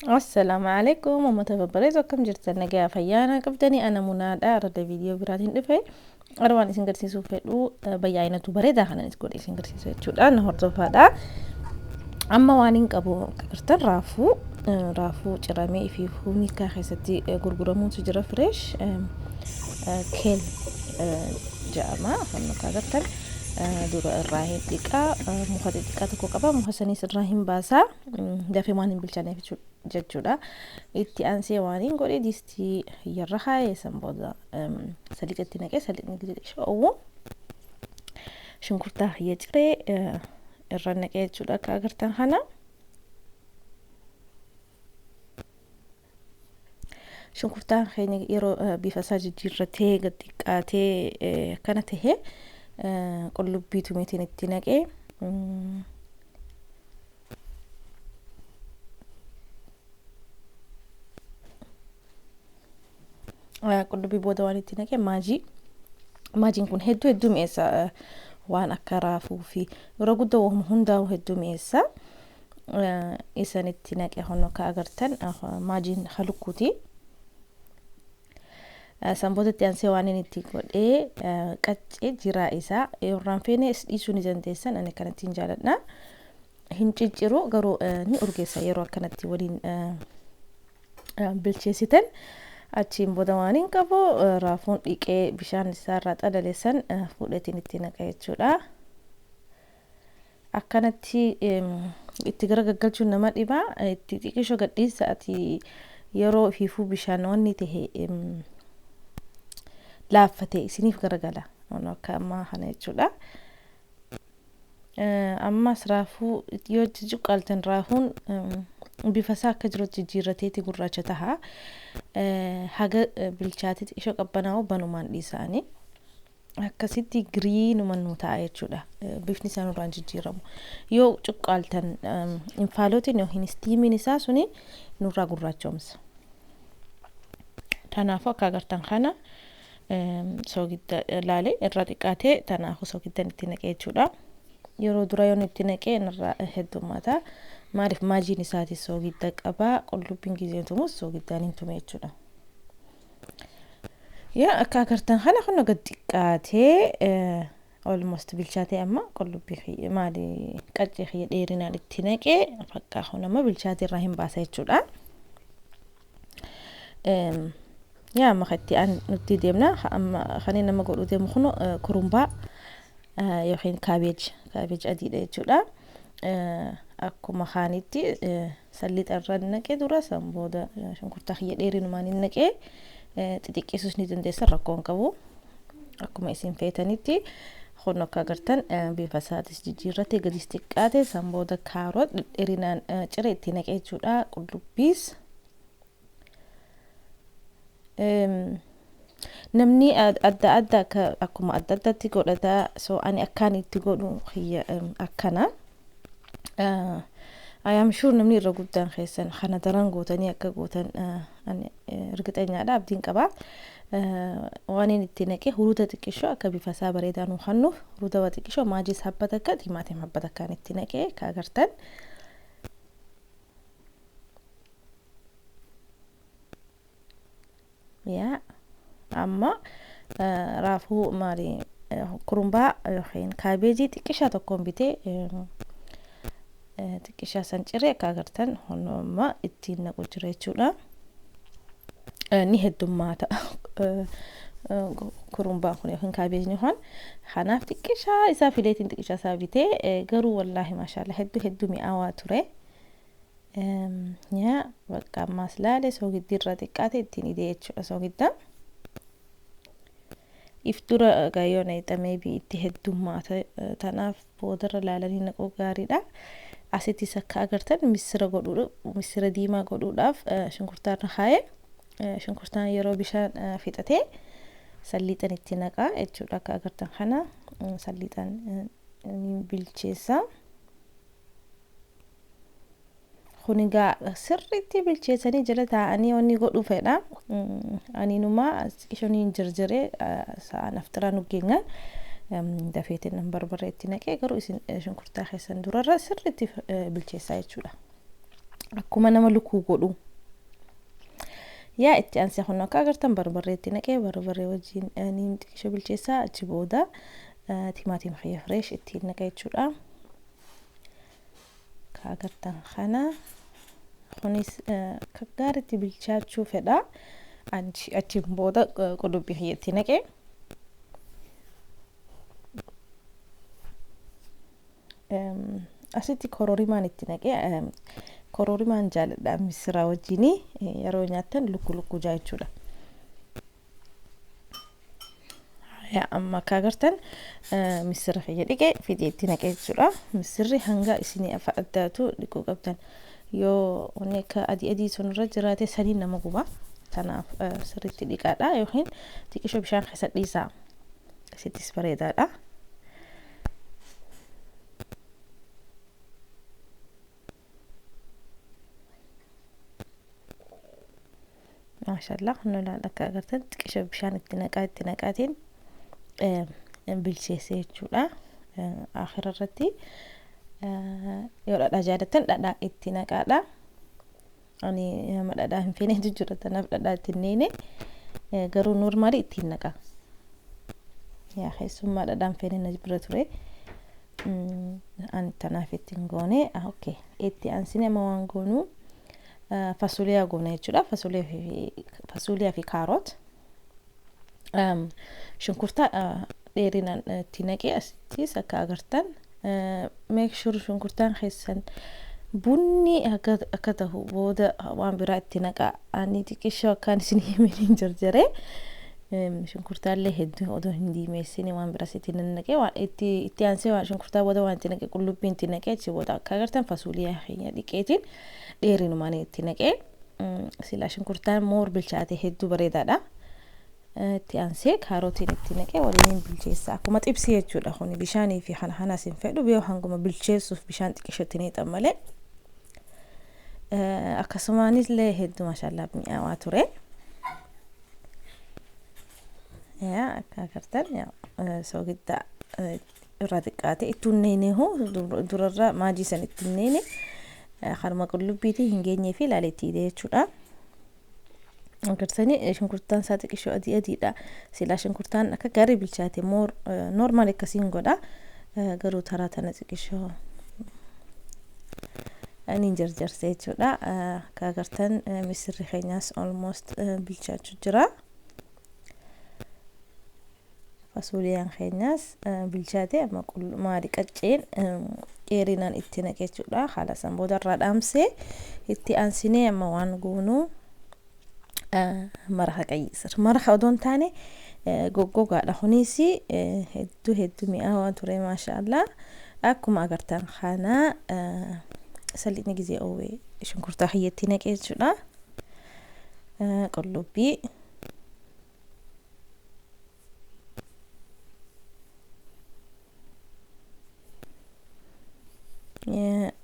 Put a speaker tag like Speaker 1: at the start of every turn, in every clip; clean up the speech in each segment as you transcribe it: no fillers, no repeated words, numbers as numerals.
Speaker 1: السلام عليكم ومتى بريزو كم جرت النجاة فيانا قبدني أنا منادى رد فيديو براتين دفعي أروان إسنجر سيسو فلو بيعينة بريدة خلنا نقول إسنجر سيسو تشودا نهار فدا أما وانين أبو كرتن رافو جرامي في فمي كاخستي غرغرمون سجرا فريش كيل جاما فنو كاغرتن dura irraa xiqqaa muka xiqqaa tokko qaba muka sanis irraa hin baasaa dafee waan hin bilchaaneef jechuudha itti aansee waan hin godhe distii yarra haayee san booda saliixatti naqee saliixni gidi shoo'u shunkurtaa hiyya ciree irra naqee jechuudha akka agartan kana shunkurtaa keenya yeroo bifa isaa jijjiirratee gad xiqqaatee akkana tahee qullubbii tumeetiin itti naqee qullubbii booda waan itti naqee maajiin kun hedduu mi'eessa waan akka raafuu fi yeroo guddaa waan hundaa hedduu mi'eessa isan itti naqee honno ka agartan maajiin halukkuuti sanbootatti aansee waan inni itti godhee qaccee jiraa isaa yorraan feene dhiisuun dandeessan ani kanatti hin jaaladha hin cicciru garuu ni urgeessa yeroo akkanatti waliin bilcheessitan achiin booda waan hin qabu raafuun dhiqee bishaan isaa irraa xalaleessan fuudheetiin itti naqee jechuudha akkanatti itti garagaggalchuun nama dhibaa itti xiqqishoo gadhiisa ati yeroo fiifuu bishaan wanni tahee laaffate isiniif garagala ono akka amma kana jechuudha ammas raafuu yoo jijjiqaltan raafuun bifa isaa akka jirutti jijjiirrateeti gurraacha taha haga bilchaatee ishoo qabbanaa'u banumaan dhiisaanii akkasitti giriinuma nu ta'a jechuudha bifni isaa nurraan jijjiiramu yoo cuqqaaltan infaalootiin yoo hin istiimiin isaa suni nurraa gurraachoomsa kanaafuu akka agartan kana soogidda laalee irraa xiqqaatee tanaafuu soogiddan itti naqee jechuudha yeroo dura yoon itti naqee irraa heddummaata maaliif maajiin isaati soogidda qabaa qullubbiin gizeen tumus soogiddaan hin tume jechuudha yaa akka agartan kana kun gad xiqqaatee almost bilchaatee amma qullubbii maali qaccee xiyya dheerinaan itti naqee fakkaa hunama bilchaatee irraa hin baasa jechuudha yaa makatti aan nuti deemna amma khaniin nama godhu deemu kuno kurumbaa yookiin kaabeej adiidha jechuudha akkuma khaanitti sallixa irra naqee dura san booda shunkurtaa xiyya dheerinumaan hin naqee xixiqqeessuus ni dandeessa rakkoon qabu akkuma isin feetanitti kun akka agartan bifa isaatis jijjiirratee gadis xiqqaate san booda kaaroot dheerinaan ciree itti naqee jechuudha qullubbiis namni adda akkuma addaatti godhata so ani akkaan itti godhu xiyya akkana I am sure namni irra guddaan keessan kana daran gootanii akka gootan ani irgixeenyaadha abdiin qaba waan inni itti naqee huruuda xiqqishoo akka bifa isaa bareedaa nu hannuuf huruuda xiqqishoo maajis habbata akka timaatiin habbata kan itti naqee ka agartan yaa amma raafuu maali kurumbaa yookiin kaabeejii xiqqishaa tokkoon bitee xiqqishaa san ciree akka agartan honnooma ittiin naqu jira jechuudha ni heddummaata kurumbaa kun yookiin kaabeejni kun kanaaf xiqqishaa isaa fileetiin xiqqishaa isaa bitee garuu wallaahi maashaallah hedduu mi'aawaa ture yaa bakka ammaas laale soogiddi irra xiqqaate ittiin idee jechuudha soogidda iftura gaayoon eexamee bi itti heddummaata tanaaf boodarra laalanii naquu gaariidha asittis akka agartan misira diimaa godhuudhaaf shunkurtaan haayee shunkurtaan yeroo bishaan fixatee salliixan itti naqaa jechuudha akka agartan kana salliixan bilcheessa kunigaa sirriitti bilcheessanii jala taa'anii wanni godhu fedha aniinumaa ishoniin jirjiree sa'a naftiraa nuggeenyaan dafeetiin barbaree itti naqee garuu isin shunkurtaa keessan durarra sirriitti bilcheessaa jechuudha akkuma nama lukuu godhu. yaa itti aansee kun akka agartan barbareetti naqee barbaree wajjin niin xiqqoo bilcheessaa achi booda timaatima xiyya fresh itti naqee jechuudha. Ka agartan kana kunis gaariitti bilchaachuu fedha. achi booda qullubbii xiyya itti naqee asitti kororimaan itti naqee kororimaan jaaladha misira wajjini yeroo nyaatan lukku jaa jechuudha. yaa amma akka agartan misira xiyya dhiqee fidee itti naqee jechuudha. Misirri hanga isinii addaatu dhiquu qabdan. Yoo onni akka adii sunirra jiraate sanii nama guba. Kanaaf sirriitti dhiqaadha yookiin xiqqoo bishaan keessa dhiisaa. Asittis bareedaadha. maashaallah hunna akka agartan xiqqoo bishaan itti naqaatiin bilcheessee jechuudha. Akhira irratti yoo dhadhaa jaalatan dhadhaa itti naqaadha. Ani dhadhaa hin feene jijjiirra tanaaf dhadhaa itti neene garuu normaali itti naqa. yaa keessummaa dhadhaa hin feene na bira ture. Ani tanaaf itti ngoone okay itti aansine ma waan goonu fasuliyaa goona jechuudha. Fasuliyaa fi kaarot shunkurta dheerinaan itti naqee asittis akka agartan make sure shunkurtaan keessan bunni akka tahu booda waan biraa itti naqaa. Ani xiqqoo akkaan isin himeen jarjaree shunkurtaallee hedduu odoo hin diimeessine waan biraa itti naqee waan itti aansee waan shunkurtaa booda waan itti naqee qullubbii itti naqee achi booda akka agartan fasuliyaa keenya dhiqeetiin dheerinumaan itti naqee sila shunkurtaan moor bilchaate hedduu bareedaadha. Itti aansee kaarotiin itti naqee waliin bilcheessa akkuma xibsii jechuudha. Kuni bishaanii fi hanaas hin fedhu biyoo hanguma bilcheessuuf bishaan xiqqishatti ni xammale. Akkasumaanis illee hedduu maashaallah mi'aawaa ture. yaa akka agartan soogidda irraa xiqqaate ittuun neeneehu durarra maajii san itti neene harma qullubbiitii hin geenyee fi ilaaleetti jechuudha. Agartanii shunkurtaan isaa xiqqoo adiidha. Sila shunkurtaan akka gaarii bilchaate moor normaal akkasiin godha. Garuu taraa tana xiqqoo ani jarjarsee jechuudha. Akka agartan misirri keenyaas almost bilchaachuu jira. Fasuliyaan keenyaas bilchaate amma maali qacceen dheerinaan itti naqee jechuudha. Haala san booda irraa dhaamsee itti aansinee amma waan goonuu maraqa qayyisir. Maraqa odoon taane goggogaadha. Kunis hedduu mi'aawaa ture maashaallah. Akkuma agartan kana salini gizee oowee shunkurtaa xiyyeetti naqee jechuudha. Qullubbii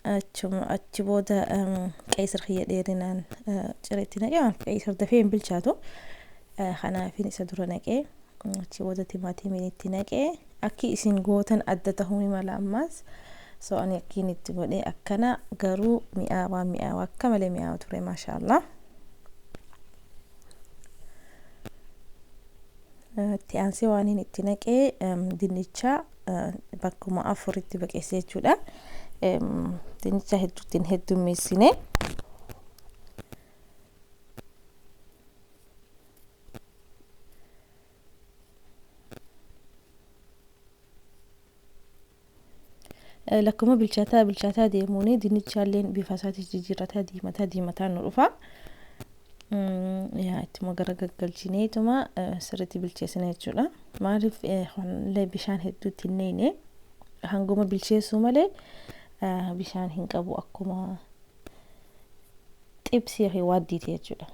Speaker 1: achi booda qayyisir xiyya dheerinaan cireetti naqee waan qayyisir dafee hin bilchaatu. Kanaafin isa dura naqee achi booda timaatimiin itti naqee akki isin gootan adda tahuu mala ammas so ani akkiin itti godhee akkana garuu mi'aawaa akka malee mi'aawaa ture maashaallah. Itti aansee waan itti naqee dinnicha bakkuma afuritti baqeessee jechuudha. Dinnicha heddummeessine lakkuma bilchaataa deemuuni dinnichaalleen bifa isaatii jijjiirrataa diimataa nu dhufa. yaa ittuma gara gaggalchineetuma sirriitti bilcheessine jechuudha. Maaliif illee bishaan hedduutti hin neene hanguma bilcheessuu malee bishaan hin qabu akkuma xibsii fi waaddiiti jechuudha.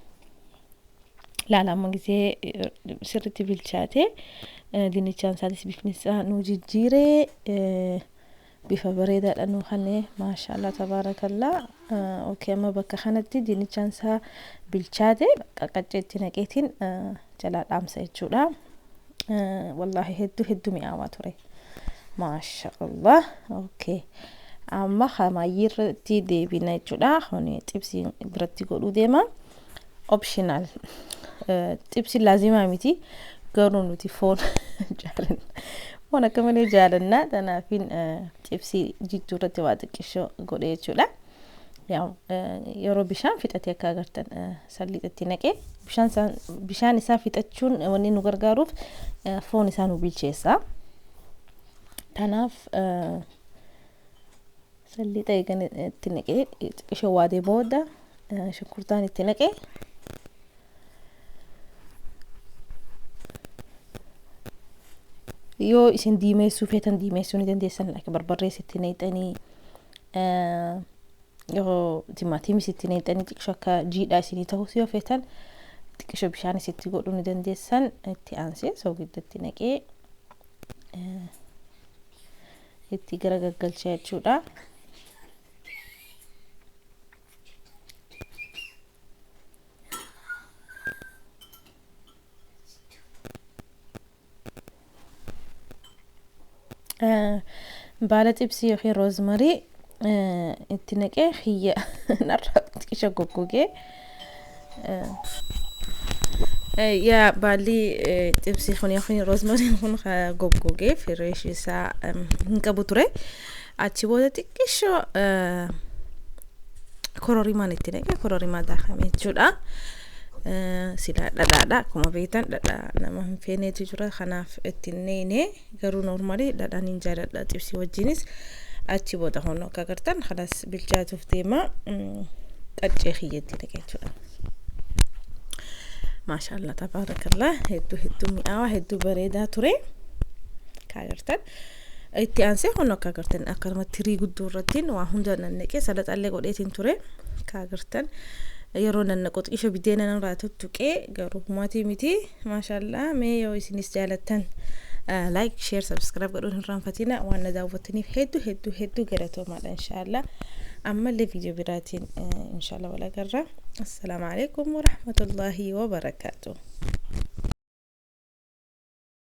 Speaker 1: Laalama gisee sirriitti bilchaate dinnichaan isaatis bifni isaa nu jijjiiree bifa bareedaadha nu kanne maashaallah tabaarakallaa. Okay amma bakka kanatti dinnichaan isaa bilchaate qaqqaceetti naqeetiin jalaa dhaamsa jechuudha. Wallahi hedduu mi'aawaa ture maashaallah. Okay amma hamayyirratti deebina jechuudha honi xibsii biratti godhuu deema optional xibsii laazima miti garuu nuti foon jaalanna foon akka malee jaalanna tanaafin xibsii jijjuurratti waa xiqqishoo godhee jechuudha yaa yeroo bishaan fixatee akka agartan salliixatti naqee bishaan isaa fixachuun wanni nu gargaaruuf foon isaa nu bilcheessa tanaaf salliixa eegan itti naqee xiqqishoo waadee booda shunkurtaan itti naqee yoo isin diimeessuu feetan diimeessuu ni dandeessan akka barbarree sitti naqxanii yoo timaatimii sitti naqxanii xiqqishoo akka jiidhaa isinii ta'uu yoo feetan xiqqishoo bishaan sitti godhuu ni dandeessan itti aansee soogiddaatti naqee itti garagaggalchaa jechuudha baala xibsii yookiin roozmarii itti naqee xiyya narra xiqqisha goggogee yaa baalli xibsii kun yookiin roozmarii kun goggogee fireesh isaa hin qabu ture achi booda xiqqishoo kororimaan itti naqee kororimaa daakame jechuudha sila dhadhaadha akkuma beektan dhadhaa nama hin feeneetu jira kanaaf itti neene garuu normaalii dhadhaan hin jaaladha xibsii wajjinis achi booda hono akka agartan khalas bilchaatuuf deema qaccee xiyyeetti naqee jechuudha maashaallah tabarakallah hedduu mi'aawaa hedduu bareedaa ture akka agartan itti aansee hono akka agartan akkanuma tirii guddoo irratti waa hunda nannaqee salaxaallee godheetiin ture akka agartan yeroo nannaqoo xiqqisho bideena narraa tuttuqee garuu humaatii miti maashaallah mee yoo isinis jaalattan like share subscribe godhuun hin raanfatina waan na daawwattaniif hedduu galatoomaadha inshallah ammallee viidiyoo biraatiin inshallah wal agarra assalaamu alaykum wa rahmatullahi wa barakatuh